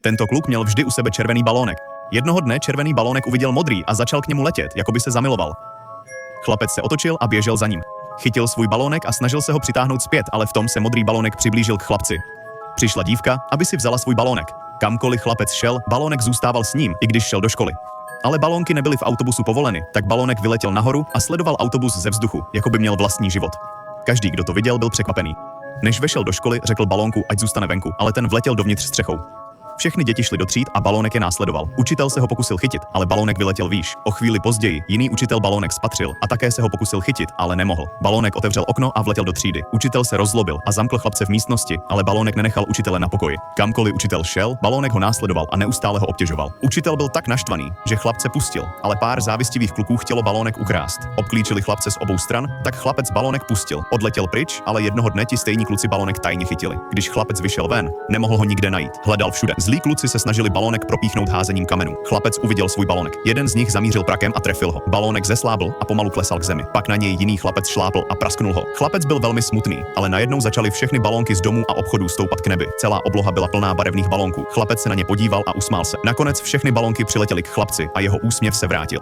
Tento kluk měl vždy u sebe červený balónek. Jednoho dne červený balónek uviděl modrý a začal k němu letět, jako by se zamiloval. Chlapec se otočil a běžel za ním. Chytil svůj balónek a snažil se ho přitáhnout zpět, ale v tom se modrý balónek přiblížil k chlapci. Přišla dívka, aby si vzala svůj balónek. Kamkoliv chlapec šel, balónek zůstával s ním, i když šel do školy. Ale balónky nebyly v autobusu povoleny, tak balónek vyletěl nahoru a sledoval autobus ze vzduchu, jako by měl vlastní život. Každý, kdo to viděl, byl překvapený. Než vešel do školy, řekl balónku, ať zůstane venku, ale ten vletěl dovnitř střechou. Všechny děti šly do tříd a balónek je následoval. Učitel se ho pokusil chytit, ale balónek vyletěl výš. O chvíli později jiný učitel balónek spatřil a také se ho pokusil chytit, ale nemohl. Balónek otevřel okno a vletěl do třídy. Učitel se rozzlobil a zamkl chlapce v místnosti, ale balónek nenechal učitele na pokoji. Kamkoliv učitel šel, balónek ho následoval a neustále ho obtěžoval. Učitel byl tak naštvaný, že chlapce pustil, ale pár závistivých kluků chtělo balónek ukrást. Obklíčili chlapce z obou stran, tak chlapec balónek pustil. Odletěl pryč, ale jednoho dne ti stejní kluci balónek tajně chytili. Když chlapec vyšel ven, nemohl ho nikde najít. Hledal všude. Zlí kluci se snažili balónek propíchnout házením kamenů. Chlapec uviděl svůj balónek. Jeden z nich zamířil prakem a trefil ho. Balónek zeslábl a pomalu klesal k zemi. Pak na něj jiný chlapec šlápl a prasknul ho. Chlapec byl velmi smutný, ale najednou začaly všechny balónky z domů a obchodů stoupat k nebi. Celá obloha byla plná barevných balónků. Chlapec se na ně podíval a usmál se. Nakonec všechny balónky přiletěly k chlapci a jeho úsměv se vrátil.